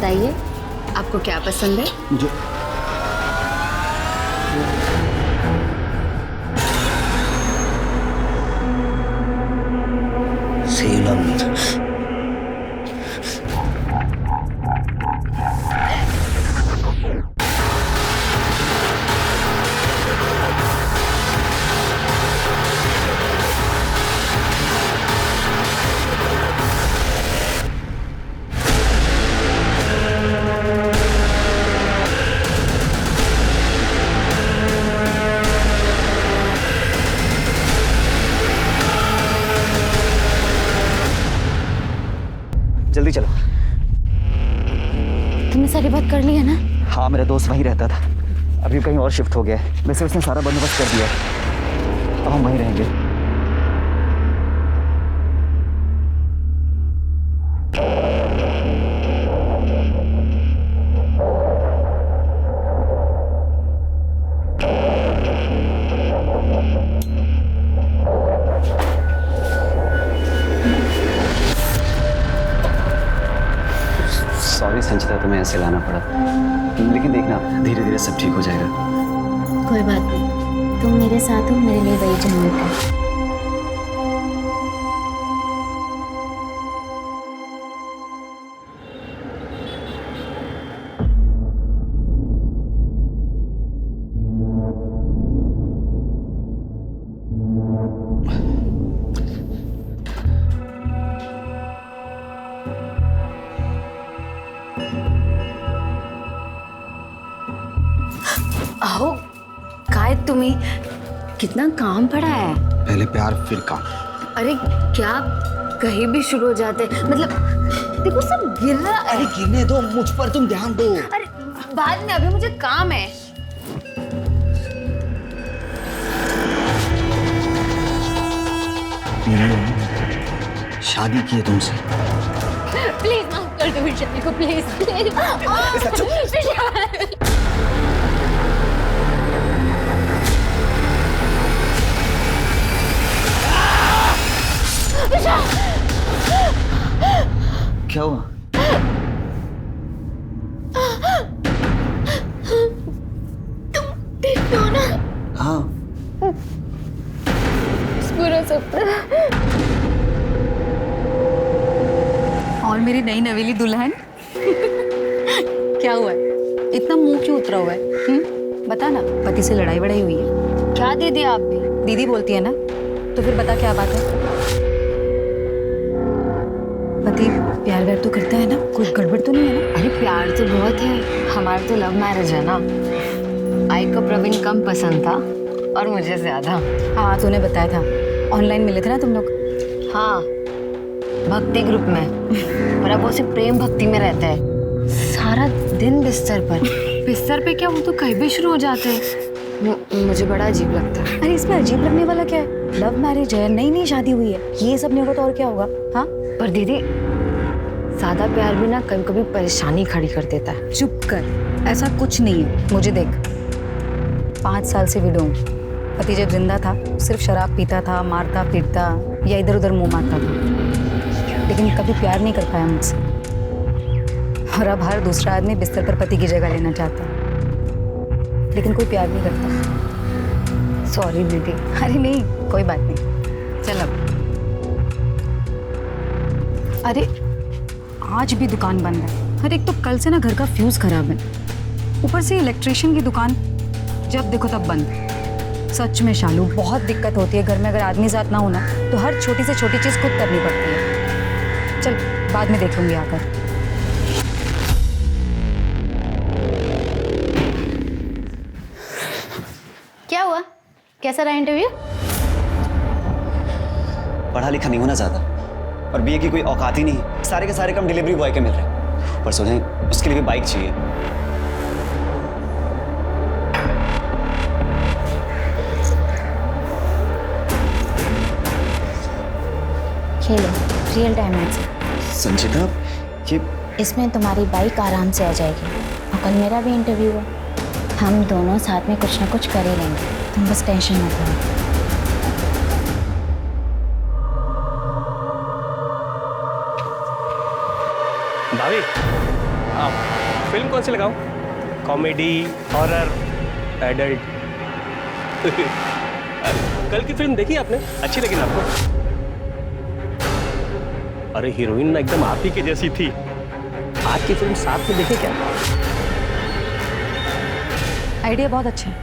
बताइए आपको क्या पसंद है? मुझे सेलम। जल्दी चलो। तुमने सारी बात कर ली है ना? हाँ, मेरा दोस्त वहीं रहता था, अभी कहीं और शिफ्ट हो गया है। वैसे उसने सारा बंदोबस्त कर दिया है, अब हम वहीं रहेंगे। सॉरी संचिता, तुम्हें ऐसे लाना पड़ा, लेकिन देखना धीरे धीरे सब ठीक हो जाएगा। कोई बात नहीं, तुम मेरे साथ हो, मेरे लिए वही जन्नत है। आओ, काय तुम्हें कितना काम पड़ा है। पहले प्यार फिर काम। अरे क्या कहीं भी शुरू हो जाते, मतलब देखो सब गिर रहा है। अरे गिरने दो, मुझ पर तुम ध्यान दो। अरे बाद में, अभी मुझे काम है। शादी की है तुमसे। प्लीज माफ कर दो विशाल को, प्लीज। क्या हुआ? तुम ठीक हो ना? हाँ। पूरा सपना और मेरी नई नवेली दुल्हन। क्या हुआ है, इतना मुंह क्यों उतरा हुआ है? बता ना, पति से लड़ाई वड़ाई हुई है क्या दीदी? आप भी दीदी बोलती है ना, तो फिर बता क्या बात है? पति प्यार व्यार तो करता है ना, कोई गड़बड़ तो नहीं है ना? अरे प्यार तो बहुत है, हमारा तो लव मैरिज है ना। आई को प्रवीण कम पसंद था और मुझे ज्यादा। हाँ, तूने बताया था, ऑनलाइन मिले थे ना तुम लोग। हाँ, भक्ति ग्रुप में, पर अब वो सिर्फ प्रेम भक्ति में रहता है, सारा दिन बिस्तर पर। बिस्तर पे क्या, वो तो कहीं भी शुरू हो जाते हैं। मुझे बड़ा अजीब लगता है। अरे इसमें अजीब लगने वाला क्या है? लव मैरिज है, नई नई शादी हुई है, ये सब नहीं होगा तो और क्या होगा? हाँ, पर दीदी ज्यादा प्यार भी ना कभी कभी परेशानी खड़ी कर देता है। चुप कर, ऐसा कुछ नहीं है। मुझे देख, 5 साल से विडो हूँ। पति जब जिंदा था सिर्फ शराब पीता था, मारता पीटता या इधर उधर मुंह मारता था, लेकिन कभी प्यार नहीं कर पाया मुझसे। और अब हर दूसरा आदमी बिस्तर पर पति की जगह लेना चाहता है, लेकिन कोई प्यार नहीं करता। सॉरी दीदी। अरे नहीं, कोई बात नहीं, चल अब। अरे आज भी दुकान बंद है। अरे एक तो कल से ना घर का फ्यूज खराब है, ऊपर से इलेक्ट्रिशियन की दुकान जब देखो तब बंद। सच में शालू, बहुत दिक्कत होती है घर में, अगर आदमी साथ ना हो ना तो हर छोटी से छोटी चीज खुद करनी पड़ती है। चल बाद में देखूंगी आकर। क्या हुआ, कैसा रहा इंटरव्यू? पढ़ा लिखा नहीं होना ज्यादा, और बीए की कोई औकात ही नहीं है। सारे के सारे काम डिलीवरी बॉय के मिल रहे हैं, पर सोचें उसके लिए भी बाइक चाहिए। खेलो, रियल टाइम मैच। संचिता, ये इसमें तुम्हारी बाइक आराम से आ जाएगी, और कल मेरा भी इंटरव्यू है। हम दोनों साथ में कुछ ना कुछ कर ही लेंगे, तुम बस टेंशन मत लो। भाभी, फिल्म कौन सी लगाऊं? Comedy, horror, adult? कल की फिल्म देखी आपने? अच्छी लगी ना आपको? अरे हीरोइन ना एकदम आप ही की जैसी थी। आज की फिल्म साथ में देखे क्या? आइडिया बहुत अच्छा है,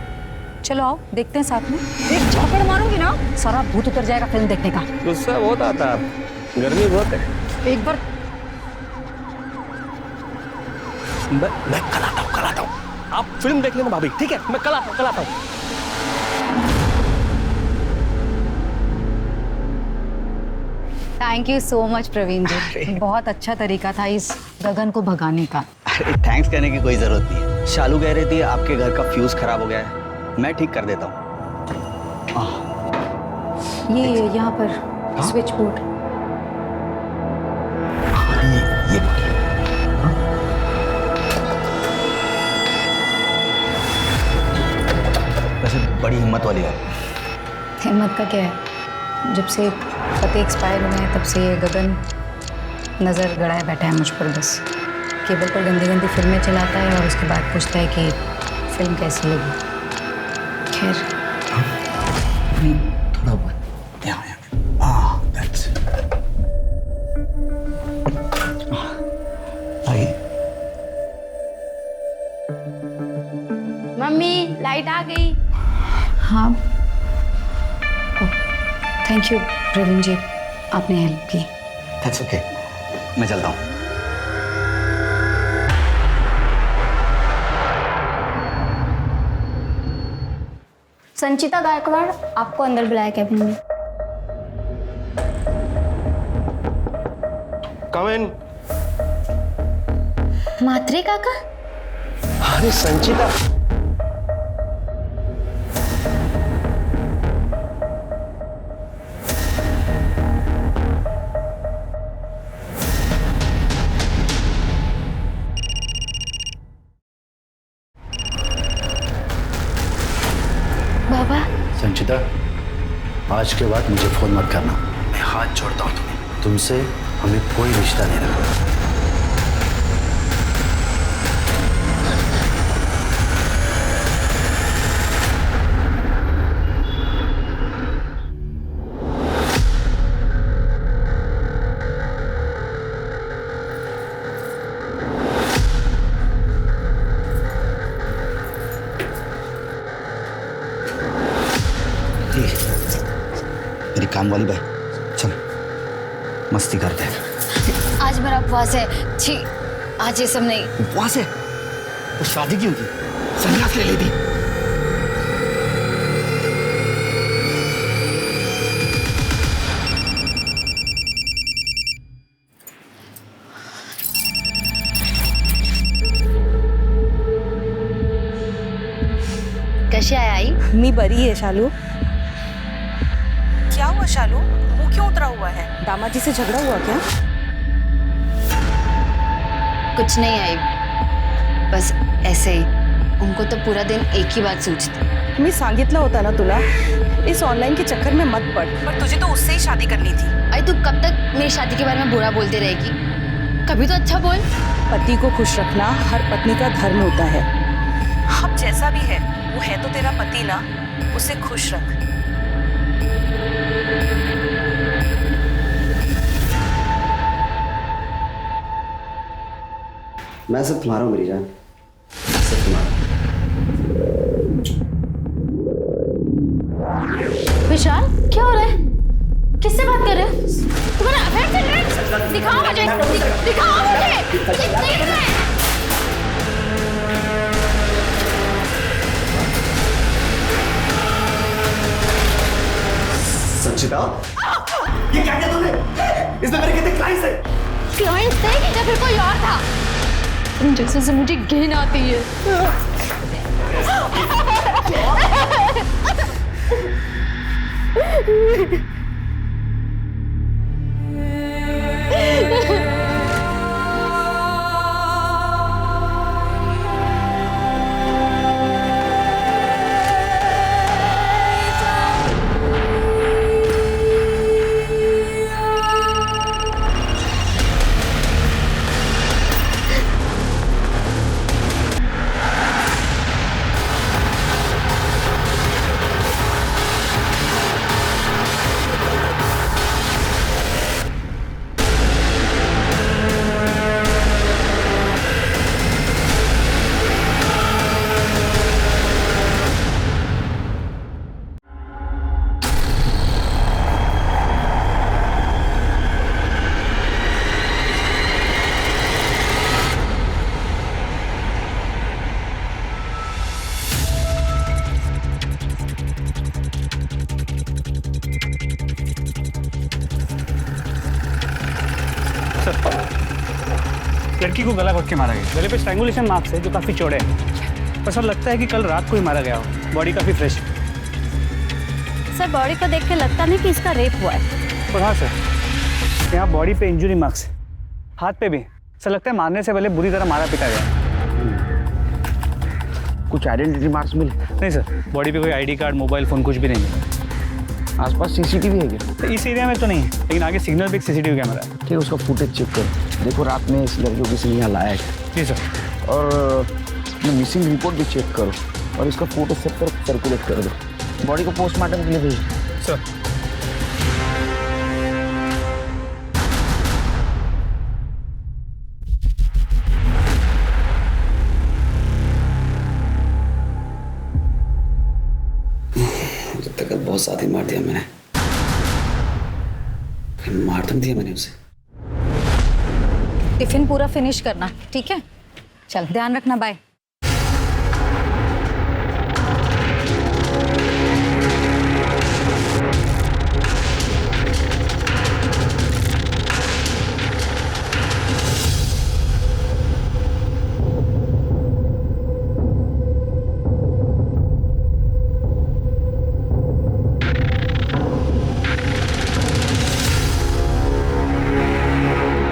चलो आओ देखते हैं साथ में। एक झापड़ मारूंगी ना सारा भूत उतर जाएगा फिल्म देखने का। गुस्सा बहुत आता है, गर्मी बहुत है। एक बार मैं कल आता हूँ। आप फिल्म देख लेना भाभी, ठीक है? मैं कल आता हूँ। Thank you so much Praveen ji, बहुत अच्छा तरीका था इस गगन को भगाने का। अरे थैंक्स कहने की कोई जरूरत नहीं है। शालू कह रही थी आपके घर का फ्यूज खराब हो गया है, मैं ठीक कर देता हूँ। ये यहाँ पर स्विच बोर्ड। ये वैसे बड़ी हिम्मत वाली है। हिम्मत का क्या है, जब से पति एक्सपायर हुए हैं तब से ये गगन नज़र गड़ाए बैठा है मुझ पर। बस केबल पर गंदी गंदी फिल्में चलाता है और उसके बाद पूछता है कि फिल्म कैसी लगी। खैर नहीं, थोड़ा बहुत यहाँ that's it। आइए। मम्मी लाइट आ गई। हाँ, थैंक यू प्रवीण जी, आपने हेल्प की। That's okay। मैं चलता हूँ। संचिता गायकवाड़ आपको अंदर बुलाया कैबिन में। कम इन। मात्रे काका? अरे संचिता, बाबा संचिता, आज के बाद मुझे फोन मत करना। मैं हाथ जोड़ता हूँ तुम्हें, तुमसे हमें कोई रिश्ता नहीं रखा। मेरी काम वाली बाई, चल मस्ती करते हैं। आज मेरा उपवास है। छी, आज ये सब नहीं। उपवास है तो शादी क्यों की? संन्यास ले लेती। कशी आहे आई? मी बरी है शालू। क्या हुआ शालू, मुंह क्यों उतरा हुआ है? दामाद जी से झगड़ा हुआ क्या? कुछ नहीं आई, बस ऐसे ही। उनको तो पूरा दिन एक ही बात सोचती। मी सांगितलं होता ना तुला, इस ऑनलाइन के चक्कर में मत पड़। पर तुझे तो उससे ही शादी करनी थी। आई तू कब तक मेरी शादी के बारे में बुरा बोलती रहेगी? कभी तो अच्छा बोल। पति को खुश रखना हर पत्नी का धर्म होता है। अब जैसा भी है वो है तो तेरा पति ना, उसे खुश रख। मैं सिर्फ तुम्हारा हूँ मेरी जान, सिर्फ तुम्हारा। विशाल क्या हो रहा है? किससे बात कर रहे हो? तुम्हारा अफेयर चल रहा है? दिखाओ मुझे, दिखाओ मुझे। संचिता, ये क्या किया तुमने? इसमें मेरे कितने क्लाइंट्स हैं? क्लाइंट्स थे या फिर कोई और था? तुम जैसे से मुझे घिन आती है। सर, लड़की को गला घोट के मारा गया। गले पे स्ट्रैंगुलेशन मार्क्स है जो काफ़ी चौड़े हैं। पर सर लगता है कि कल रात को ही मारा गया हो। बॉडी काफ़ी फ्रेश है। सर बॉडी को देख के लगता नहीं कि इसका रेप हुआ है। और हाँ सर, यहाँ बॉडी पे इंजरी मार्क्स है, हाथ पे भी। सर लगता है मारने से पहले बुरी तरह मारा पीटा गया। कुछ आइडेंटिटी मार्क्स मिले? नहीं सर, बॉडी पे कोई आईडी कार्ड, मोबाइल फ़ोन कुछ भी नहीं है। आसपास सीसीटीवी है क्या? तो इस एरिया में तो नहीं है, लेकिन आगे सिग्नल पे एक सीसीटीवी कैमरा है। ठीक है, उसका फुटेज चेक करो। देखो रात में इस लड़की को किसी ने यहाँ लाया है। जी सर। और मिसिंग रिपोर्ट भी चेक करो और इसका फोटो सब पर सर्कुलेट कर दो। बॉडी को पोस्टमार्टम के लिए भेज दो। सर तक बहुत साथ ही मार दिया मैंने, मार तो नहीं दिया मैंने उसे। टिफिन पूरा फिनिश करना, ठीक है? चल ध्यान रखना, बाय।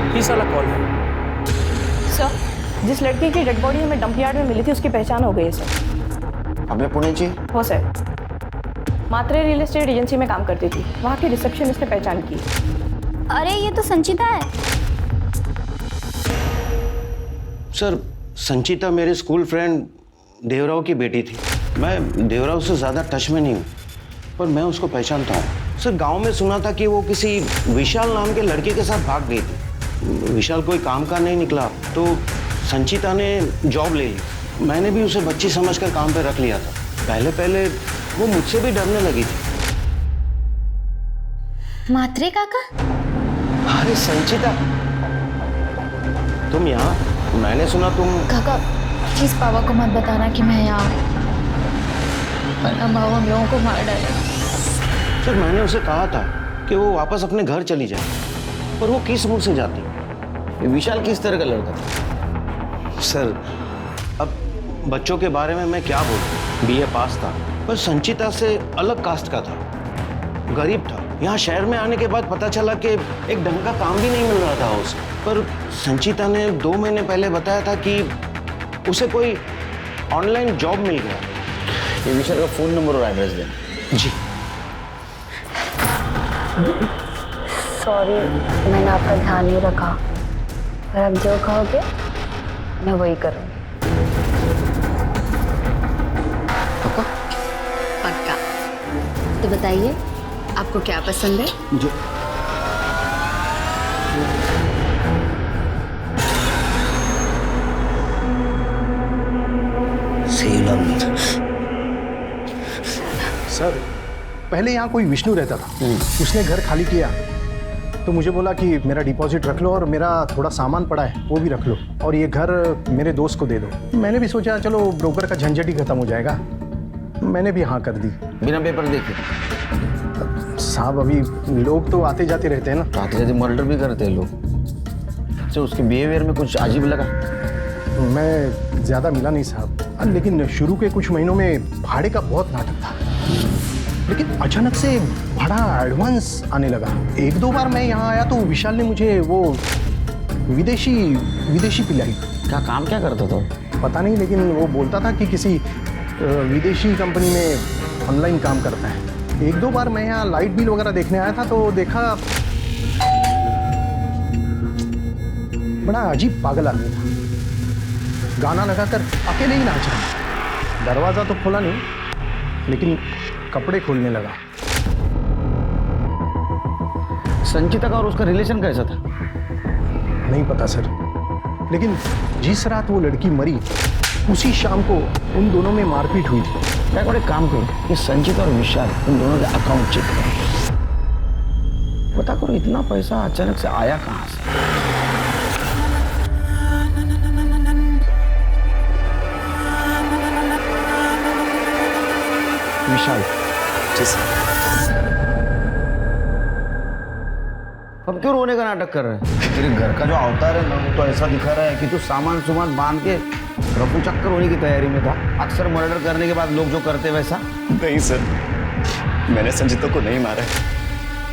ये साला कौन है? सर, जिस लड़की की डेड बॉडी हमें डंप यार्ड में मिली थी उसकी पहचान हो गई है सर। हमें पुणे चाहिए। हो सर, मात्रे रियल एस्टेट एजेंसी में काम करती थी, वहाँ की रिसेप्शनिस्ट ने पहचान की। अरे ये तो संचिता है। सर, संचिता मेरे स्कूल फ्रेंड देवराव की बेटी थी। मैं देवराव से ज़्यादा टच में नहीं हूँ, पर मैं उसको पहचानता हूँ। सर, गांव में सुना था कि वो किसी विशाल नाम के लड़के के साथ भाग गई थी। विशाल कोई काम का नहीं निकला तो संचिता ने जॉब ले ली। मैंने भी उसे बच्ची समझकर काम पे रख लिया था। पहले पहले वो मुझसे भी डरने लगी थी। मात्रे काका? अरे संचिता, तुम यहाँ? मैंने सुना तुम। काका प्लीज पापा को मत बताना कि मैं यहाँ हूँ, वरना भाव हम लोगों को मार डालेगा। सर, मैंने उसे कहा था कि वो वापस अपने घर चली जाए, पर वो किस मुंह से जाती? ये विशाल किस तरह का लड़का था? सर, अब बच्चों के बारे में मैं क्या बोलूं? बीए पास था, पर संचिता से अलग कास्ट का था, गरीब था। यहाँ शहर में आने के बाद पता चला कि एक ढंग का काम भी नहीं मिल रहा था उसे। पर संचिता ने 2 महीने पहले बताया था कि उसे कोई ऑनलाइन जॉब मिल गया। ये विशाल का फ़ोन नंबर और एड्रेस देना। जी। सॉरी, मैंने आपका ध्यान नहीं रखा, पर अब जो कहोगे मैं वही करूँगी। पक्का। तो बताइए आपको क्या पसंद है? मुझे सर, पहले यहाँ कोई विष्णु रहता था। उसने घर खाली किया तो मुझे बोला कि मेरा डिपॉजिट रख लो और मेरा थोड़ा सामान पड़ा है वो भी रख लो, और ये घर मेरे दोस्त को दे दो। मैंने भी सोचा चलो ब्रोकर का झंझट ही खत्म हो जाएगा, मैंने भी हाँ कर दी। बिना पेपर देखे? साहब, अभी लोग तो आते जाते रहते हैं ना। आते जाते मर्डर भी करते हैं लोग। अच्छा, उसके बिहेवियर में कुछ अजीब लगा? मैं ज़्यादा मिला नहीं साहब, लेकिन शुरू के कुछ महीनों में भाड़े का बहुत नाटक था, लेकिन अचानक से भाड़ा एडवांस आने लगा। 1-2 बार मैं यहाँ आया तो विशाल ने मुझे वो विदेशी पिलाई। क्या काम क्या करता था? पता नहीं, लेकिन वो बोलता था कि किसी विदेशी कंपनी में ऑनलाइन काम करता है। 1-2 बार मैं यहाँ लाइट बिल वगैरह देखने आया था तो देखा बड़ा अजीब पागल आदमी था। गाना लगाकर अकेले ही नाच रहा। दरवाज़ा तो खोला नहीं, लेकिन कपड़े खोलने लगा। संचिता का और उसका रिलेशन कैसा था? नहीं पता सर, लेकिन जिस रात वो लड़की मरी उसी शाम को उन दोनों में मारपीट हुई थी। क्या एक काम करो, ये संचिता और विशाल उन दोनों के अकाउंट चेक करो। बता करो इतना पैसा अचानक से आया कहाँ से? विशाल, अब क्यों रोने का नाटक कर रहा है? तेरे घर का जो अवतार है ना, वो तो ऐसा दिखा रहा है कि तू सामान सुमान बांध के रफू चक्कर होने की तैयारी में था। अक्सर मर्डर करने के बाद लोग जो करते वैसा। नहीं सर, मैंने संजीता को नहीं मारा है।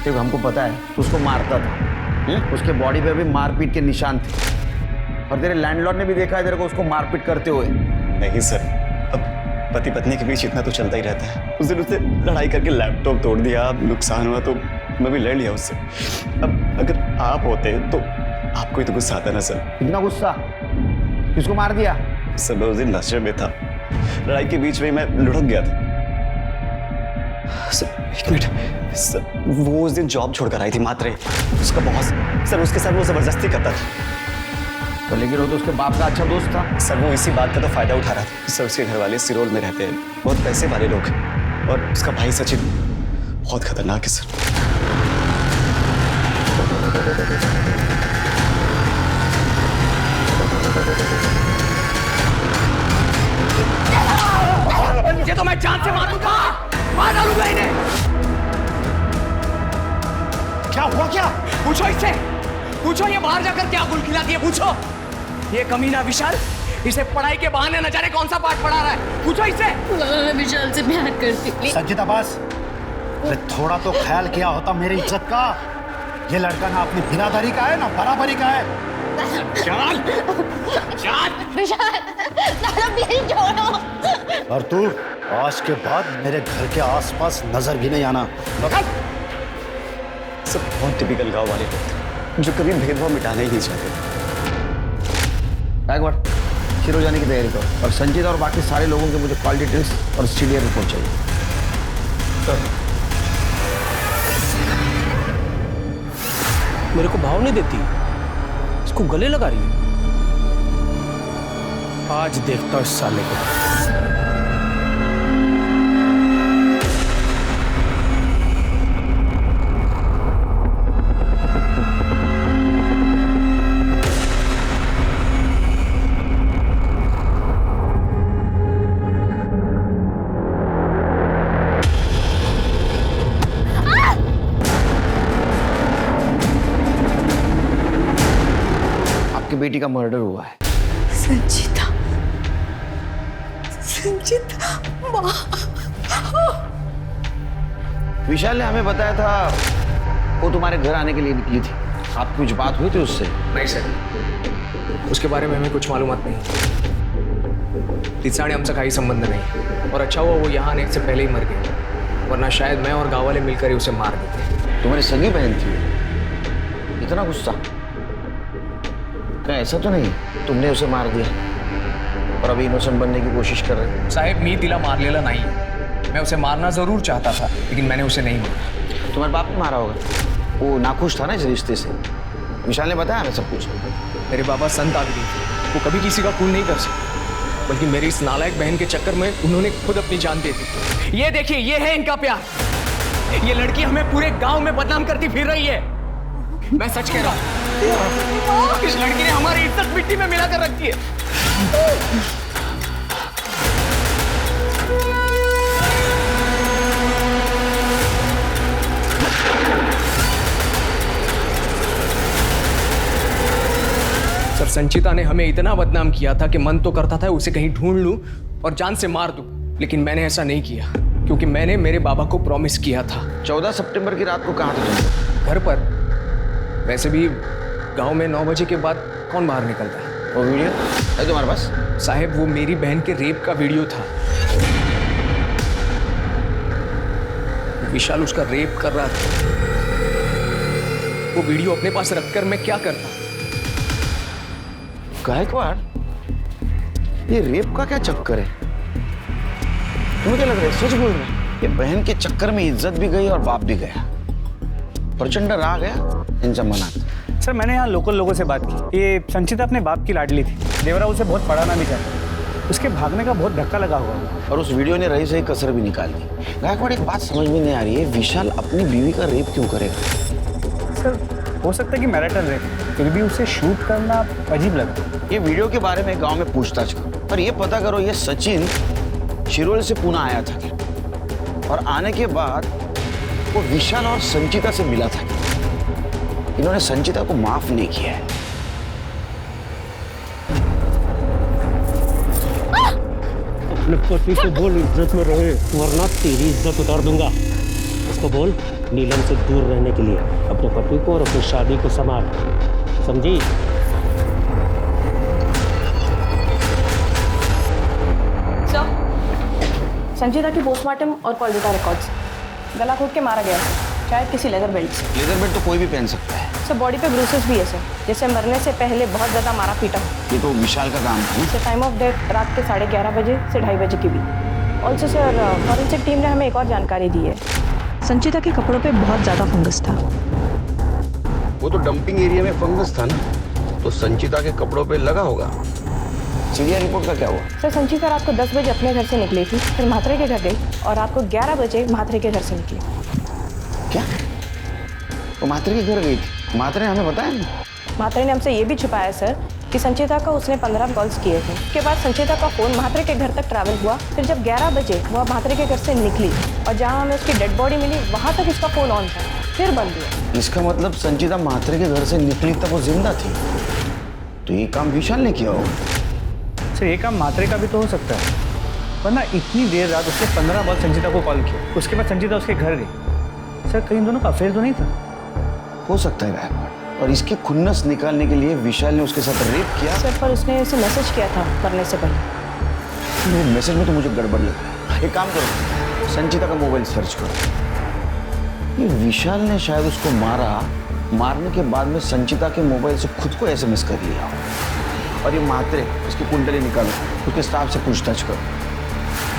देखो हमको पता है तू उसको मारता था। उसके बॉडी पे भी मारपीट के निशान थे और तेरे लैंडलॉर्ड ने भी देखा है तेरे को उसको मारपीट करते हुए। नहीं सर, अब पति पत्नी के बीच इतना तो चलता ही रहता है। उस दिन उसने लड़ाई करके लैपटॉप तोड़ दिया, नुकसान हुआ तो मैं भी लड़ लिया उससे। अब अगर आप होते तो आपको ही तो गुस्सा आता ना सर। इतना गुस्सा? किसको मार दिया? सर मैं उस दिन नशे में था, लड़ाई के बीच में मैं लुढ़क गया था। सर एक मिनट सर, वो उस दिन जॉब छोड़कर आई थी मात्रे, उसका बॉस सर उसके साथ वो जबरदस्ती करता था। तो लेकिन वो तो उसके बाप का अच्छा दोस्त था। सर वो इसी बात का तो फायदा उठा रहा था। सर उसके घर वाले सिरोल में रहते हैं, बहुत पैसे वाले लोग, और उसका भाई सचिन बहुत खतरनाक है सर। मुझे तो मैं जान से मारूंगा, मार डालूंगा इन्हें। क्या हुआ क्या? पूछो इससे, पूछो ये बाहर जाकर क्या गुल खिलाती है, पूछो। ये कमीना विशाल इसे पढ़ाई के बहाने न जाने कौन सा पाठ पढ़ा रहा है, पूछो इससे। मैं विशाल से प्यार करती हूँ। संजीता बस, अरे थोड़ा तो ख्याल किया होता मेरी इज्जत का। ये लड़का ना अपनी बिरादरी का है ना बराबरी का है। चल चल विशाल, दादा प्लीज छोड़ो। और तू आज के बाद मेरे घर के आसपास नजर भी नहीं आना। सब बहुत टिपिकल गांव वाले लोग थे जो कभी भेदभाव मिटाना ही नहीं चाहते। एक बार शिरो जाने की तैयारी करो और संजीत और बाकी सारे लोगों के मुझे कॉल डिटेल्स और स्टूडियो रिपोर्ट चाहिए। मेरे को भाव नहीं देती, इसको गले लगा रही है। आज देखता हूं इस साले को। आपकी बेटी का मर्डर हुआ है। संजीता, संजीता माँ। विशाल ने हमें बताया था वो तुम्हारे घर आने के लिए निकली थी। आपकी कुछ बात हुई थी उससे? नहीं सर, उसके बारे में हमें कुछ मालूमात नहीं। तिसाड़े हमसे कोई संबंध नहीं, और अच्छा हुआ वो यहाँ आने से पहले ही मर गए, वरना शायद मैं और गांव वाले मिलकर ही उसे मार देते। तुम्हारी सगी बहन थी? इतना गुस्सा? क्या ऐसा तो नहीं तुमने उसे मार दिया और अभी इनोसेंट बनने की कोशिश कर रहे हो? साहेब मी तिला मारलेला नाही, मैं उसे मारना जरूर चाहता था, लेकिन मैंने उसे नहीं मारा। तुम्हारे बाप ने मारा होगा, वो नाखुश था ना इस रिश्ते से। विशाल ने बताया हमें सब कुछ। मेरे बाबा संत आदमी थे, वो कभी किसी का खून नहीं कर सकते, बल्कि मेरी इस नालायक बहन के चक्कर में उन्होंने खुद अपनी जान दे दी। ये देखिए, ये है इनका प्यार। ये लड़की हमें पूरे गांव में बदनाम करती फिर रही है। मैं सच कह रहा हूँ, इस लड़की ने हमारी इज्जत मिट्टी में मिलाकर रखी है। सर, संचिता ने हमें इतना बदनाम किया था कि मन तो करता था उसे कहीं ढूंढ लूं और जान से मार दूं, लेकिन मैंने ऐसा नहीं किया, क्योंकि मैंने मेरे बाबा को प्रॉमिस किया था। 14 सितंबर की रात को कहाँ थे तुम? घर पर। वैसे भी गांव में 9 बजे के बाद कौन बाहर निकलता है। वो वीडियो है तुम्हारे पास? साहब, वो मेरी बहन के रेप का वीडियो था। विशाल उसका रेप कर रहा था। वो वीडियो अपने पास रखकर मैं क्या करता? गायकवाड़, ये रेप का क्या चक्कर है? तुम्हें क्या लग रहा है सच बोल रहे हैं? ये बहन के चक्कर में इज्जत भी गई और बाप भी गया। प्रचंड राग है इन जमानात। सर मैंने यहाँ लोकल लोगों से बात की, ये संचिता अपने बाप की लाडली थी। देवरा उसे बहुत पढ़ाना भी चाहता, उसके भागने का बहुत धक्का लगा हुआ है। और उस वीडियो ने रही सही कसर भी निकाल दी। गायकवाड़, एक बात समझ में नहीं आ रही है, विशाल अपनी बीवी का रेप क्यों करेगा? सर हो सकता है कि मैरिटल रेप, फिर भी उसे शूट करना अजीब लगा। ये वीडियो के बारे में गांव में पूछताछ करो और ये पता करो ये सचिन शिरोल से पुणे आया था क्या? और आने के बाद वो विशाल और संचिता से मिला था क्या? इन्होंने संचिता को माफ नहीं किया है। अपने पति को बोल इज्जत में रहे, वरना तेरी इज्जत उतार दूंगा। उसको बोल नीलम से दूर रहने के लिए, अपने पति को और अपनी शादी को संभाल, समझी? संजीता की पोस्टमार्टम और कॉल डेटा रिकॉर्ड्स। गला घोट के मारा गया है, शायद किसी लेदर बेल्ट से। लेदर बेल्ट तो कोई भी पहन सकता है। सर बॉडी पे ब्रूसेस भी है सर, जैसे मरने से पहले बहुत ज़्यादा मारा पीटा। ये तो विशाल का काम था। सर टाइम ऑफ डेथ रात के 11:30 बजे से 2:30 बजे की भी। ऑल्सो सर फॉरेंसिक टीम ने हमें एक और जानकारी दी है। संचिता के कपड़ों पे बहुत ज़्यादा फंगस था। वो तो डंपिंग एरिया में फंगस था ना, तो संचिता के कपड़ों पे लगा होगा। सीरिया रिपोर्ट का क्या हुआ? सर संचिता रात को 10 बजे अपने घर से निकली थी, फिर म्हात्रे के घर गई और रात को 11 बजे म्हात्रे के घर से निकली। क्या? वो म्हात्रे के घर गई थी? म्हात्रे ने हमें बताया नहीं। म्हात्रे ने हमसे ये भी छुपाया सर कि संचिता का उसने 15 कॉल्स किए थे। उसके बाद संचिता का फ़ोन म्हात्रे के घर तक ट्रैवल हुआ। फिर जब 11 बजे वह म्हात्रे के घर से निकली और जहाँ हमें उसकी डेड बॉडी मिली, वहाँ तक उसका फ़ोन ऑन था, फिर बंद हुआ। इसका मतलब संचिता म्हात्रे के घर से निकली तब वो जिंदा थी, तो ये काम विशाल ने किया होगा। सर ये काम म्हात्रे का भी तो हो सकता है, वरना इतनी देर रात उसने 15 बार संचिता को कॉल किया, उसके बाद संचिता उसके घर गई। सर कहीं दोनों का अफेयर तो नहीं था? हो सकता है गायकवाड़, और इसकी खुन्नस निकालने के लिए विशाल ने उसके साथ रेप किया। सर पर उसने उसे मैसेज किया था मरने से पहले। ये मैसेज में तो मुझे गड़बड़ लगा। एक काम करो, संचिता का मोबाइल सर्च करो। ये विशाल ने शायद उसको मारने के बाद में संचिता के मोबाइल से खुद को SMS कर लिया। और ये म्हात्रे, उसकी कुंडली निकालो, उसके स्टाफ से पूछताछ करो।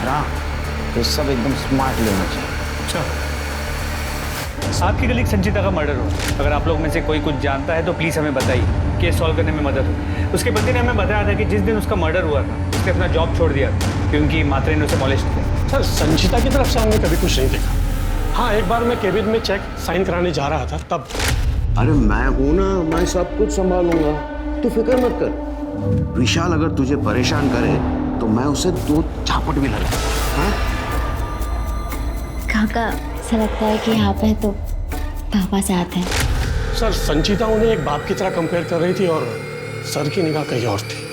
हाँ, ये सब एकदम स्मार्ट लेना चाहिए। अच्छा, आपकी कलीग संचिता का मर्डर हो, अगर आप लोग में से कोई कुछ जानता है तो प्लीज़ हमें बताइए, केस सॉल्व करने में मदद हो। उसके पति ने हमें बताया था कि जिस दिन उसका मर्डर हुआ था उसने अपना जॉब छोड़ दिया क्योंकि म्हात्रे ने उसे मॉलेस्ट किया। सर संचिता की तरफ से हमने कभी कुछ नहीं देखा। हाँ, एक बार मैं केबिन में चेक साइन कराने जा रहा था तब। अरे मैं हूं ना, मैं सब कुछ संभालूंगा, तू फिक्र मत कर। विशाल अगर तुझे परेशान करे तो मैं उसे 2 झापट भी लगा। हाँ? काका ऐसा लगता है कि यहाँ पे तो पापा साथ हैं। सर संचिता उन्हें एक बाप की तरह कंपेयर कर रही थी और सर की निगाह कहीं और थी।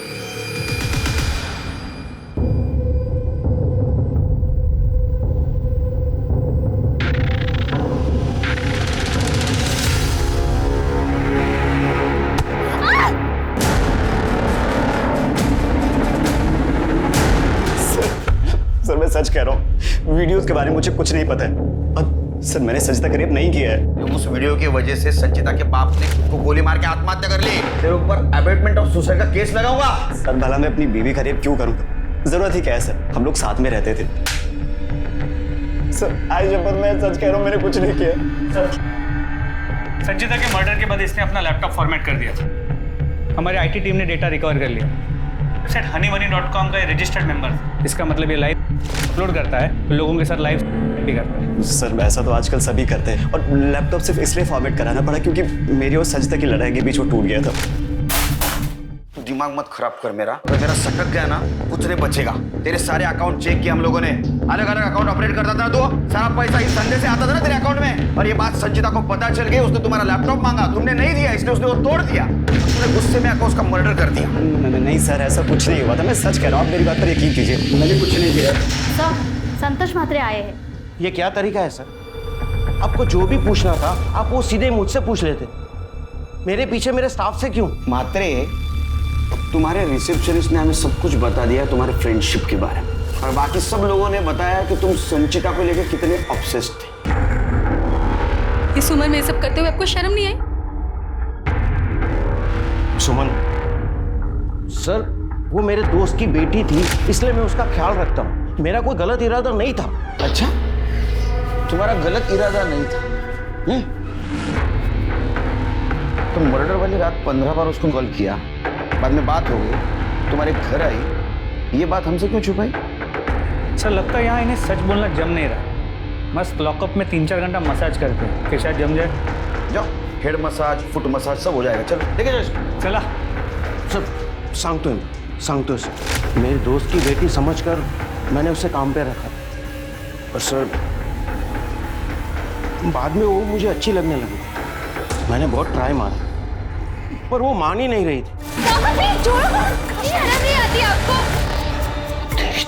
सर मैं सच कह रहा हूँ, वीडियोस के बारे में मुझे कुछ नहीं पता है। और सर मैंने संचिता का रेप नहीं किया है। उस वीडियो की वजह से संचिता के बाप ने खुद को गोली मार के आत्महत्या कर ली। तेरे ऊपर अबेटमेंट ऑफ सुसाइड का केस लगाऊंगा। सर भला मैं अपनी बीवी का रेप क्यों करूंगा? जरूरत ही क्या है सर, हम लोग साथ में रहते थे। सर आज जब मैं सच कह रहा हूँ, मैंने कुछ नहीं किया। संचिता के मर्डर के बाद इसने अपना लैपटॉप फॉर्मेट कर दिया था। हमारी IT टीम ने डेटा रिकवर कर लिया। वेबसाइट honeymoney.com का ये रजिस्टर्ड मेंबर, इसका मतलब ये लाइव अपलोड करता है, तो लोगों के साथ लाइव भी करता है। सर वैसा तो आजकल सभी करते हैं, और लैपटॉप सिर्फ इसलिए फॉर्मेट कराना पड़ा क्योंकि मेरी और संचिता की लड़ाई के बीच वो टूट गया था। दिमाग मत खराब कर मेरा, अगर मेरा सटक गया ना कुछ नहीं बचेगा। तेरे सारे अकाउंट चेक किए हम लोगों ने, अलग अलग अकाउंट ऑपरेट करता था तो सारा पैसा इस धंधे से आता था ना तेरे अकाउंट में। और ये बात संचिता को पता चल गई, उसने तुम्हारा लैपटॉप मांगा, तुमने नहीं दिया, इसलिए उसने वो तोड़ दिया। उसने गुस्से में आकर उसका मर्डर कर दिया। नहीं सर ऐसा कुछ नहीं हुआ था, मैं सच कह रहा हूँ, आप मेरी बात पर यकीन कीजिए, मैंने कुछ नहीं किया। सर संतोष म्हात्रे आए हैं। ये क्या तरीका है सर? आपको जो भी पूछना था आप वो सीधे मुझसे पूछ लेते, मेरे पीछे मेरे स्टाफ से क्यों? म्हात्रे, तुम्हारे रिसेप्शनिस्ट ने हमें सब कुछ बता दिया तुम्हारे फ्रेंडशिप के बारे में, और बाकी सब लोगों ने बताया कि तुम संचिता को लेकर कितने ऑब्सेस्ड थे। इस उम्र में ये सब करते हुए आपको शर्म नहीं आई? सुमन सर, वो मेरे दोस्त की बेटी थी, इसलिए मैं उसका ख्याल रखता हूँ, मेरा कोई गलत इरादा नहीं था। अच्छा, तुम्हारा गलत इरादा नहीं था? तो मर्डर वाली रात 15 बार उसको कॉल किया, बाद में बात हो गई, तुम्हारे घर आई, ये बात हमसे क्यों छुपाई? सर लगता है यहाँ इन्हें सच बोलना जम नहीं रहा। मस्त लॉकअप में 3-4 घंटा मसाज करते हैं, फिर शायद जम जाए। जाओ, हेड मसाज, फुट मसाज सब हो जाएगा। चलो ठीक है, चला। सर सांगतोय सर, मेरे दोस्त की बेटी समझकर मैंने उसे काम पे रखा, और सर बाद में वो मुझे अच्छी लगने लगी। मैंने बहुत ट्राई मारा पर वो मान ही नहीं रही थी। शर्म नहीं आती आपको?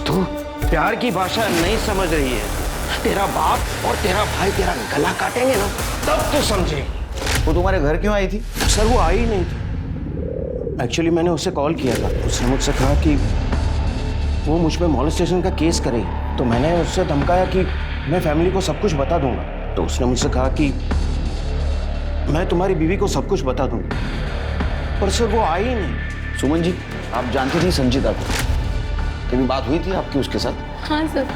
तू प्यार की भाषा नहीं समझ रही है। तेरा बाप और तेरा भाई तेरा गला काटेंगे ना तब तो समझेगी। वो तुम्हारे घर क्यों आई थी? सर वो आई ही नहीं थी। एक्चुअली मैंने उसे कॉल किया था, उसने मुझसे कहा कि वो मुझ पे मॉलेस्टेशन का केस करेगी। तो मैंने उससे धमकाया कि मैं फैमिली को सब कुछ बता दूंगा। तो उसने मुझसे कहा कि मैं तुम्हारी बीवी को सब कुछ बता दूंगा, पर सर वो आई ही नहीं। सुमन जी, आप जानती थी संचिता को? कभी बात हुई थी आपकी उसके साथ? हाँ सर,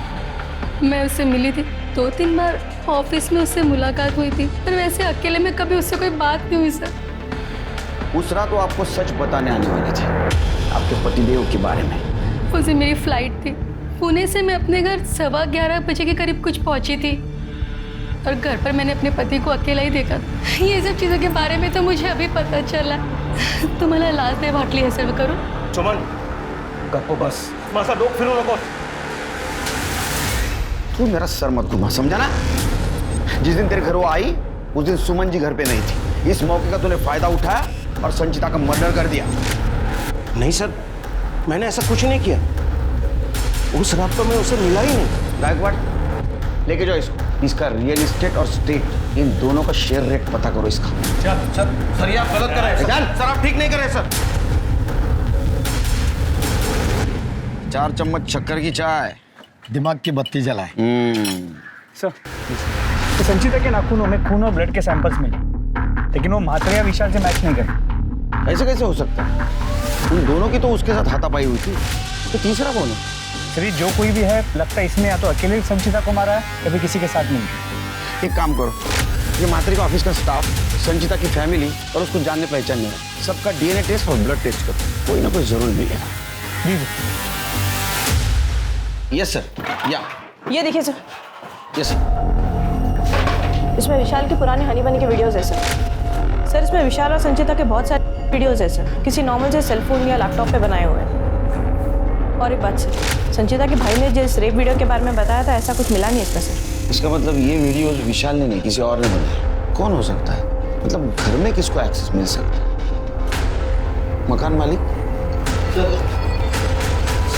मैं उससे मिली थी 2-3 बार, ऑफिस में उससे मुलाकात हुई थी, पर वैसे अकेले में कभी उससे कोई बात नहीं हुई सर। उस रात वो आपको सच बताने आने वाले थे आपके पतिदेव के बारे में। उस दिन मेरी फ्लाइट थी, पुणे से मैं अपने घर 11:15 बजे के करीब कुछ पहुंची थी और घर पर मैंने अपने पति को अकेला ही देखा। ये सब चीज़ों के बारे में तो मुझे अभी पता चला। तुम्हाला लाज नाही वाटली हे सर्व करून? सुमन गप्पो बस, माझा डोक फिरू नको। तू मेरा सर मत घुमा, समझा ना? जिस दिन तेरे घर वो आई उस दिन सुमन जी घर पे नहीं थी। इस मौके का तूने फायदा उठाया और संचिता का मर्डर कर दिया। नहीं सर, मैंने ऐसा कुछ नहीं किया। उस रात को मैं उसे मिला ही नहीं। गायकवाड़, लेके जाओ इसको। इसका रियल एस्टेट और स्टेट, इन दोनों का शेयर रेट पता करो इसका। सर ये आप गलत कर रहे हैं। सर आप ठीक नहीं कर रहे सर। 4 चम्मच शक्कर की चाय, दिमाग की बत्ती जलाए। सर, तो संचिता के नाखूनों में खून और ब्लड के सैंपल्स मिले, लेकिन वो म्हात्रे या विशाल से मैच नहीं करे। ऐसे कैसे हो सकता है? उन दोनों की तो उसके साथ हाथापाई हुई थी, तो तीसरा कौन है? सर जो कोई भी है, लगता है इसने या तो अकेले संचिता को मारा है या फिर किसी के साथ मिलकर। एक काम करो, ये म्हात्रे का ऑफिस का स्टाफ, संचिता की फैमिली और उसको जानने पहचानने वाला, सबका डीएनए टेस्ट और ब्लड टेस्ट करो। कोई ना कोई जरूर मिलेगा। जी यस सर। या ये देखिए सर, यस सर। इसमें विशाल के पुराने हनी बनी के वीडियोस है सर। इसमें विशाल और संचिता के बहुत सारे वीडियोस है सर, किसी नॉर्मल से सेलफोन या लैपटॉप पे बनाए हुए हैं। और एक बात सर, संचिता के भाई ने जिस रेप वीडियो के बारे में बताया था, ऐसा कुछ मिला नहीं इसका सर। इसका मतलब ये वीडियो विशाल ने नहीं, किसी और ने बनाया। कौन हो सकता है? मतलब घर में किसको एक्सेस मिल सकता है? मकान मालिक?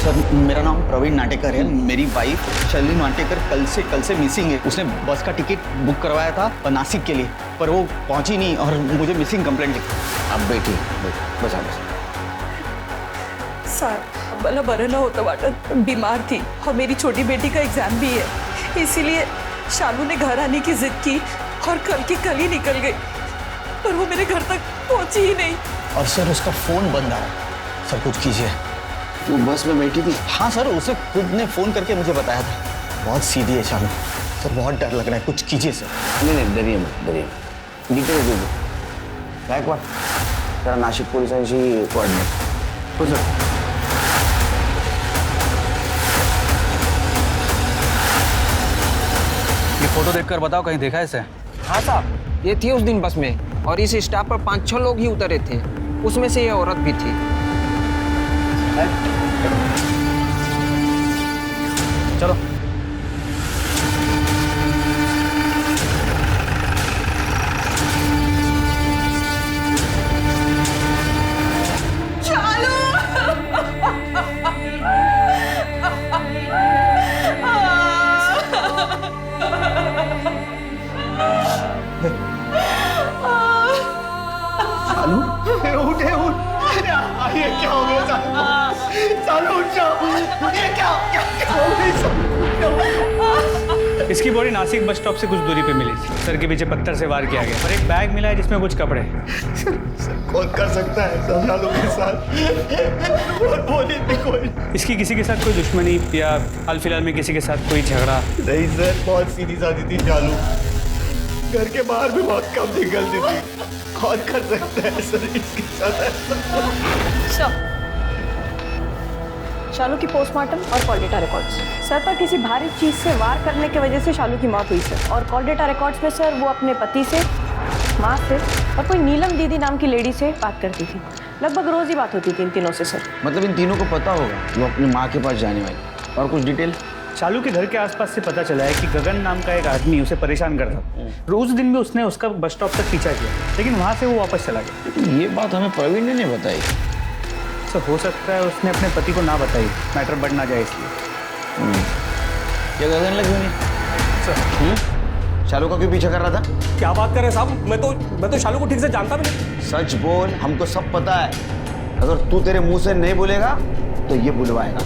सर मेरा नाम प्रवीण नाटेकर है। मेरी वाइफ शैली नाटेकर कल से मिसिंग है। उसने बस का टिकट बुक करवाया था नासिक के लिए, पर वो पहुंची नहीं और मुझे मिसिंग कंप्लेंट लिखी। अब बैठी बस आप सर मला बरं होतं वाटत, बीमार थी और मेरी छोटी बेटी का एग्जाम भी है, इसीलिए शालू ने घर आने की जिद की और कल की कल ही निकल गई, पर वो मेरे घर तक पहुंची ही नहीं। और सर उसका फोन बंद आ रहा है। सर कुछ कीजिए। वो बस में बैठी थी? हाँ सर, उसे खुद ने फोन करके मुझे बताया था। बहुत सीधी है शालू। सर बहुत डर लग रहा है, कुछ कीजिए सर। नहीं डरिए मत, डरिए मत। डिटेल्स दे दो गायकवाड़, जरा नाशिक पोलिसांशी कोऑर्डिनेट। हो सर। ये फोटो देखकर बताओ, कहीं देखा है इसे? हाँ साहब, ये थी उस दिन बस में और इस स्टाफ पर 5-6 लोग ही उतरे थे, उसमें से ये औरत भी थी। चलो उठे उठ। ये क्या हो गया चालू? उठ जाओ। ये क्या हो गया? इसकी बॉडी नासिक बस स्टॉप से कुछ दूरी पे मिली थी। सर के पीछे पत्थर से वार किया गया और एक बैग मिला है जिसमें कुछ कपड़े। सर कौन कर सकता है सब चालू के साथ? बोले भी कोई। इसकी किसी के साथ कोई दुश्मनी या हाल फिलहाल में किसी के साथ कोई झगड़ा? नहीं सर, बहुत सीधी सादी थी चालू। घर के बाहर भी बहुत कम निकलती थी। कौन कर सकता है सर इसके साथ ऐसा? शालू की पोस्टमार्टम और कॉल डेटा रिकॉर्ड्स। सर पर किसी भारी चीज से वार करने की वजह से शालू की मौत हुई सर। और कॉल डेटा रिकॉर्ड्स में सर वो अपने पति से, माँ से और कोई नीलम दीदी नाम की लेडी से बात करती थी। लगभग रोज ही बात होती थी इन तीनों से सर। मतलब इन तीनों को पता होगा वो अपनी माँ के पास जाने वाली। और कुछ डिटेल? शालू के घर के आसपास से पता चला है कि गगन नाम का एक आदमी उसे परेशान करता। रोज दिन में उसने उसका बस स्टॉप तक पीछा किया, लेकिन वहां से वो वापस चला गया। लेकिन ये बात हमें प्रवीण ने नहीं बताई। सर हो सकता है उसने अपने पति को ना बताई, मैटर बढ़ ना जाए इसलिए। क्या गगन लगी नहीं सर? शालू का क्यों पीछा कर रहा था? क्या बात कर रहे हैं साहब, मैं तो शालू को ठीक से जानता भी नहीं। सच बोल, हमको सब पता है। अगर तू तेरे मुंह से नहीं बोलेगा तो ये बुलवाएगा।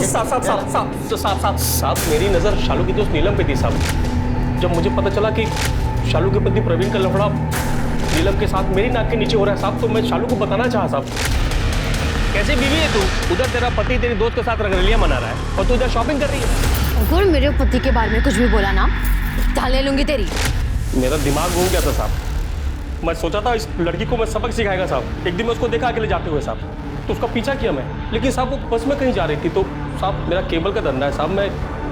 साहब मेरी नज़र शालू की दोस्त नीलम पे थी साहब। जब मुझे पता चला कि शालू के पति प्रवीण का लफड़ा नीलम के साथ मेरी नाक के नीचे हो रहा है साहब, तो मैं शालू को बताना चाहा साहब। कैसे बीवी है तू? उधर तेरा पति तेरी दोस्त के साथ रंगरलियां मना रहा है और तू इधर शॉपिंग कर रही है। अगर मेरे पति के बारे में कुछ भी बोला ना, जान ले लूंगी तेरी। मेरा दिमाग घूम गया था साहब। मैं सोचा था इस लड़की को मैं सबक सिखाएगा साहब। एक दिन मैं उसको देखा अकेले जाते हुए साहब, तो उसका पीछा किया मैं, लेकिन साहब वो बस में कहीं जा रही थी। तो साहब मेरा केबल का धंधा है साहब,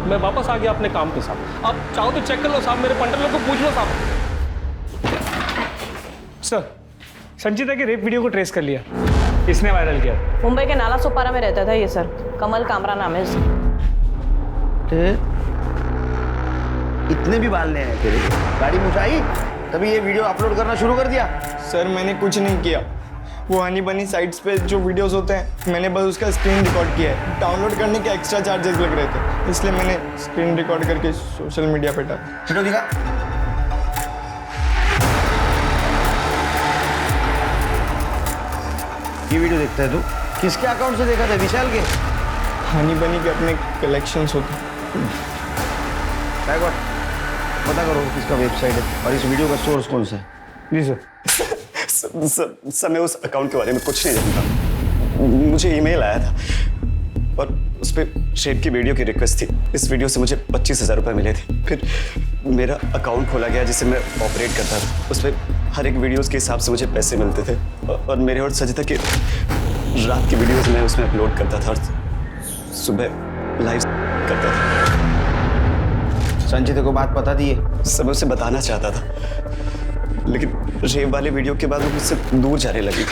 मैं वापस आ गया अपने काम पे साहब। आप चाहो तो चेक कर लो साहब, मेरे पंटर लोग को पूछ लो साहब। सर संचिता के रेप वीडियो को ट्रेस कर लिया, इसने वायरल किया। मुंबई के नाला सोपारा में रहता था ये सर, कमल कामरा नाम है इसका। इतने भी बाल नहीं आए तेरे, गाड़ी मुझाई तभी ये वीडियो अपलोड करना शुरू कर दिया। सर मैंने कुछ नहीं किया। वो हनी बनी साइट्स पे जो वीडियोस होते हैं, मैंने बस उसका स्क्रीन रिकॉर्ड किया है। डाउनलोड करने के एक्स्ट्रा चार्जेस लग रहे थे, इसलिए मैंने स्क्रीन रिकॉर्ड करके सोशल मीडिया पे डाला। फोटो दिखा। ये वीडियो देखता है तू? किसके अकाउंट से देखा था? विशाल के? हनी बनी के अपने कलेक्शंस होते। पता करो किसका वेबसाइट है और इस वीडियो का सोर्स कौन सा है। जी सर। सर मैं उस अकाउंट के बारे में कुछ नहीं जानता। मुझे ईमेल आया था और उस पर शेप की वीडियो की रिक्वेस्ट थी। इस वीडियो से मुझे 25,000 रुपये मिले थे। फिर मेरा अकाउंट खोला गया जिसे मैं ऑपरेट करता था। उस पर हर एक वीडियोस के हिसाब से मुझे पैसे मिलते थे और मेरे और सजिता के रात की वीडियोस मैं उसमें अपलोड करता था और सुबह लाइव करता था। संचिता को बात पता दी है? सब उसे बताना चाहता था, लेकिन रेप वाले वीडियो के बाद वो मुझसे दूर जाने लगी।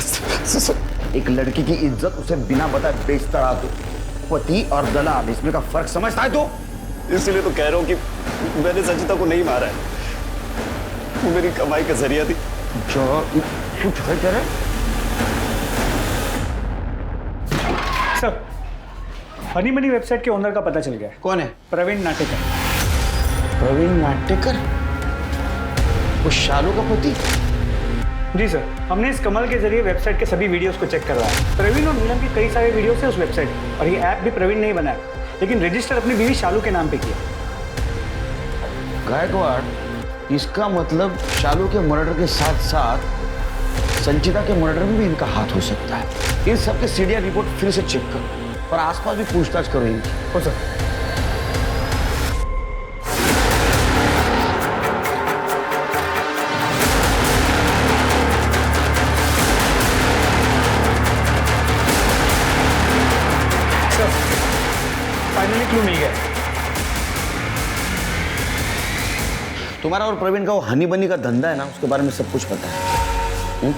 एक लड़की की इज्जत उसे बिना बताए बेचता रहा तू। पति और दलाल, इसमें का फर्क समझता है तू? इसलिए तो कह रहा हूँ कि मैंने संचिता को नहीं मारा है, वो मेरी कमाई का जरिया थी। जो कुछ है तेरे? सर हनी मनी वेबसाइट के ओनर का पता चल गया है। कौन है? प्रवीण नाटेकर। प्रवीण नाटेकर? वो शालू का पति? जी सर, हमने इस कमल के जरिए वेबसाइट के सभी वीडियोस को चेक कर रहा है। प्रवीण और नीलम के कई सारे वीडियोस हैं उस वेबसाइट पर, और ये ऐप भी प्रवीण ने ही बनाया, लेकिन रजिस्टर अपनी बीवी शालू के नाम पे किया। गायकवाड़, इसका मतलब शालू के मर्डर के साथ साथ संचिता के मर्डर में भी इनका हाथ हो सकता है। इन सब के सीडीआर रिपोर्ट फिर से चेक करो और आसपास भी पूछताछ करो इनकी। हो सर। फाइनली क्लू मिल गया। तुम्हारा और प्रवीण का वो हनी बनी का धंधा है ना, उसके बारे में सब कुछ पता है।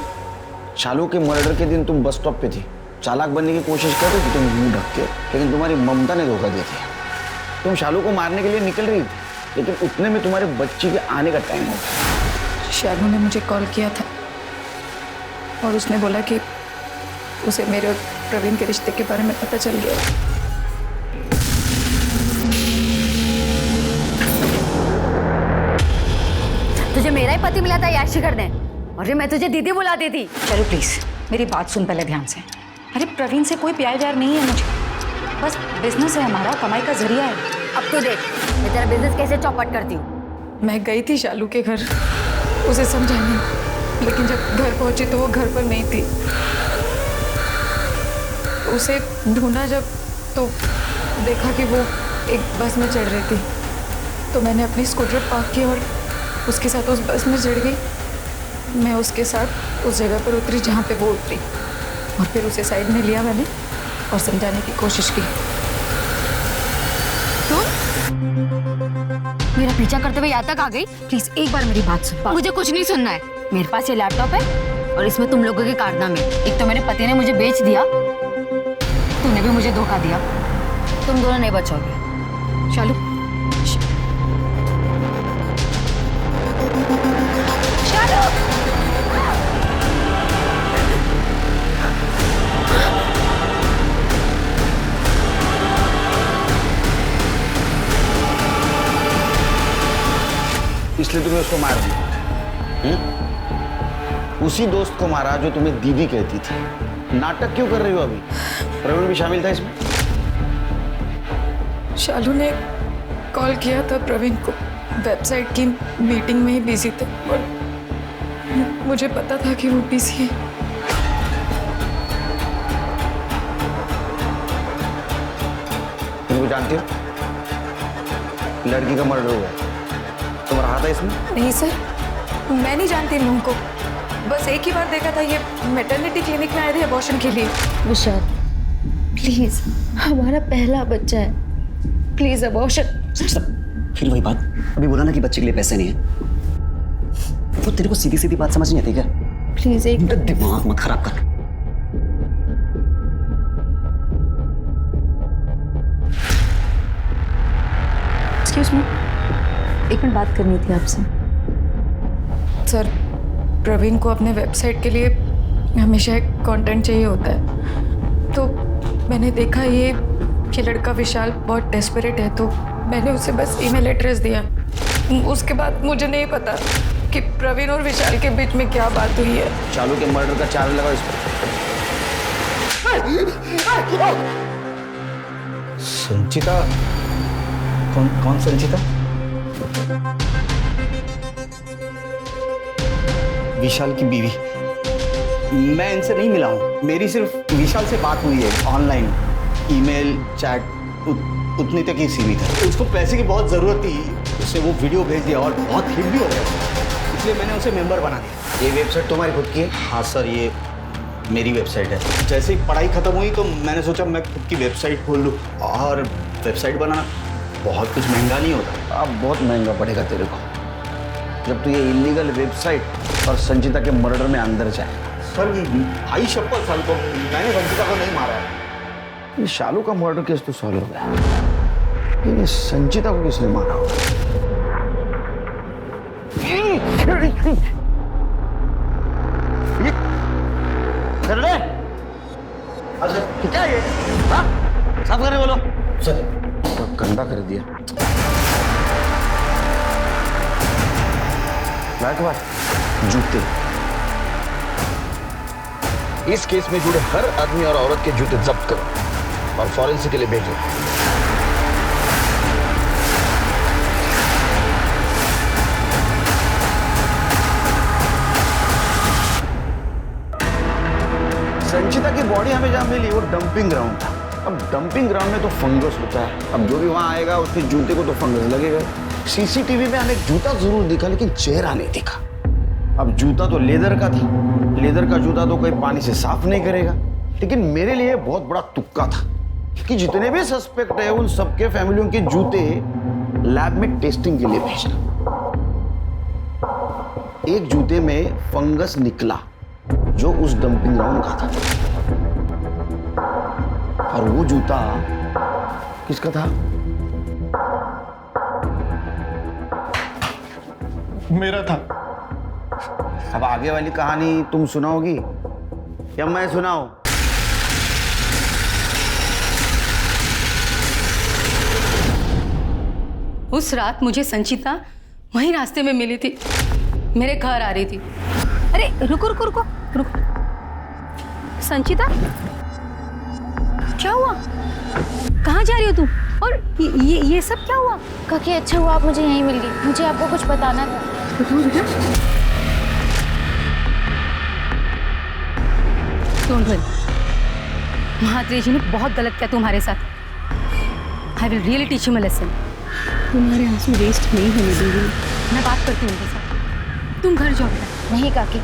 शालू के मर्डर के दिन तुम बस स्टॉप पे थी, चालाक बनने की कोशिश कर रही थी तुम मुंह ढक के, लेकिन तुम्हारी ममता ने धोखा दिया था। तुम शालू को मारने के लिए निकल रही थी, लेकिन उतने में तुम्हारे बच्ची के आने का टाइम हो गया। शालू ने मुझे कॉल किया था और उसने बोला कि उसे मेरे और प्रवीण के रिश्ते के बारे में पता चल गया। तुझे मेरा ही पति मिला था याशी करने, और मैं तुझे दीदी बुलाती थी। चलो प्लीज मेरी बात सुन पहले ध्यान से। अरे प्रवीण से कोई प्यार व्यार नहीं है मुझे, बस बिजनेस है हमारा, कमाई का जरिया है। अब तो देख मैं तेरा बिजनेस कैसे चौपट करती हूँ। मैं गई थी शालू के घर उसे समझाने, लेकिन जब घर पहुंची तो वो घर पर नहीं थी। उसे ढूंढा जब, तो देखा कि वो एक बस में चढ़ रही थी, तो मैंने अपनी स्कूटर पार्क की और उसके साथ उस बस में चढ़ गई। मैं उसके साथ उस जगह पर उतरी जहाँ पे वो उतरी, और फिर उसे साइड में लिया मैंने और समझाने की कोशिश की। मेरा पीछा करते हुए यहाँ तक आ गई। प्लीज एक बार मेरी बात सुन। मुझे कुछ नहीं सुनना है। मेरे पास ये लैपटॉप है और इसमें तुम लोगों के कारनामे। एक तो मेरे पति ने मुझे बेच दिया, तूने भी मुझे धोखा दिया। तुम दोनों नहीं बचोगे। शालू इसलिए तुम्हें उसको मार दिया? उसी दोस्त को मारा जो तुम्हें दीदी कहती थी। नाटक क्यों कर रही हो अभी? प्रवीण भी शामिल था इसमें? शालू ने कॉल किया था प्रवीण को, वेबसाइट की मीटिंग में ही बिजी थे और मुझे पता था कि वो बिजी है। तुम वो जानती हो? लड़की का मर्डर हुआ। तुम रहा था इसमें? नहीं सर, मैं नहीं जानती इन लोगों को। बस एक ही बार देखा था, ये मैटरनिटी क्लिनिक में आए थे अबॉर्शन के लिए। विशाल प्लीज, हमारा पहला बच्चा है, प्लीज अबॉर्शन। फिर वही बात, अभी बोला ना कि बच्चे के लिए पैसे नहीं है। वो तेरे को सीधी सीधी बात समझ नहीं आती क्या? प्लीज एक दिमाग मत खराब कर। एक्सक्यूज मी, एक मिनट बात करनी थी आपसे। सर, प्रवीण को अपने वेबसाइट के लिए हमेशा एक कंटेंट चाहिए होता है, तो मैंने देखा ये लड़का विशाल बहुत डेस्परेट है, तो मैंने उसे बस ईमेल एड्रेस दिया। उसके बाद मुझे नहीं पता कि प्रवीण और विशाल के बीच में क्या बात हुई है। शालू के मर्डर का चार्ज लगाओ इस पर। संचिता? कौन संचिता? विशाल की बीवी। मैं इनसे नहीं मिला हूँ, मेरी सिर्फ विशाल से बात हुई है ऑनलाइन, ईमेल चैट उतनी तक ही सीमित है। उसको पैसे की बहुत ज़रूरत थी, उसने वो वीडियो भेज दिया और बहुत हिट भी हो गया, इसलिए मैंने उसे मेंबर बना दिया। ये वेबसाइट तुम्हारी खुद की है? हाँ सर, ये मेरी वेबसाइट है। जैसे ही पढ़ाई ख़त्म हुई तो मैंने सोचा मैं खुद की वेबसाइट खोल लूँ, और वेबसाइट बनाना बहुत कुछ महंगा नहीं होता। अब बहुत महंगा पड़ेगा तेरे को जब तू ये इलीगल वेबसाइट और संचिता के मर्डर में अंदर जाए। सर भाई शपथ सर, को मैंने संचिता को नहीं मारा है। ये शालू का मर्डर केस तो सॉल्व हो गया, ये संचिता को किसने मारा होगा? अच्छा क्या ये? साफ करने बोलो सर। तो गंदा कर दिया। लाइक बात जूते, इस केस में जुड़े हर आदमी और औरत के जूते जब्त करो और फॉरेंसिक के लिए भेजो। संचिता की बॉडी हमें जहां मिली वो डंपिंग ग्राउंड था। अब डंपिंग ग्राउंड में तो फंगस होता है, अब जो भी वहां आएगा उसके जूते को तो फंगस लगेगा। सीसीटीवी में हमें जूता जरूर दिखा लेकिन चेहरा नहीं दिखा। अब जूता तो लेदर का था, लेदर का जूता तो कोई पानी से साफ नहीं करेगा। लेकिन मेरे लिए बहुत बड़ा तुक्का था कि जितने भी सस्पेक्ट है उन सबके फैमिलियों के जूते लैब में टेस्टिंग के लिए भेजना। एक जूते में फंगस निकला जो उस डंपिंग ग्राउंड का था, और वो जूता किसका था? मेरा था। अब आगे वाली कहानी तुम सुनाओगी या मैं सुनाऊं? उस रात मुझे संचिता वहीं रास्ते में मिली थी, मेरे घर आ रही थी। अरे रुको रुको रुको रुको, संचिता क्या हुआ? कहाँ जा रही हो तुम? और ये सब क्या हुआ? काकी अच्छा हुआ आप मुझे यहीं मिल गई, मुझे आपको कुछ बताना था। डोंट वरी, महात्रे जी ने बहुत गलत किया तुम्हारे साथ। I will really teach you a lesson. तुम्हारे आंसू वेस्ट नहीं होने दूंगी। मैं बात करती हूँ उनके साथ, तुम घर जाओ बेटा। नहीं काकी,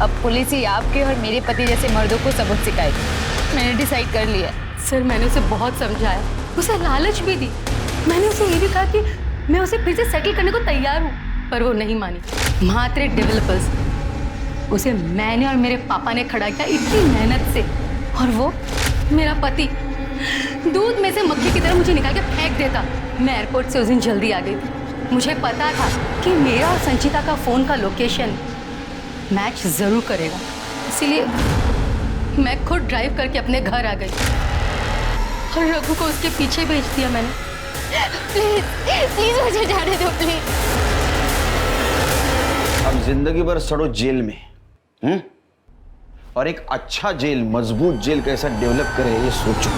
अब पुलिस ही आपके और मेरे पति जैसे मर्दों को सबक सिखाएगी। मैंने डिसाइड कर लिया। सर मैंने उसे बहुत समझाया, उसे लालच भी दी। मैंने उसे ये भी कहा कि मैं उसे फिर से सेटल करने को तैयार हूँ, पर वो नहीं मानी। महात्रे डेवलपर्स, उसे मैंने और मेरे पापा ने खड़ा किया इतनी मेहनत से, और वो मेरा पति दूध में से मक्खी की तरह मुझे निकाल के फेंक देता। मैं एयरपोर्ट से उस दिन जल्दी आ गई थी। मुझे पता था कि मेरा और संचिता का फ़ोन का लोकेशन मैच ज़रूर करेगा, इसीलिए मैं खुद ड्राइव करके अपने घर आ गई और रघु को उसके पीछे भेज दिया मैंने। प्लीज प्लीज मुझे जाने दो प्लीज। अब जिंदगी भर सड़ो जेल में, और एक अच्छा जेल, मजबूत जेल कैसा डेवलप करे ये सोचो।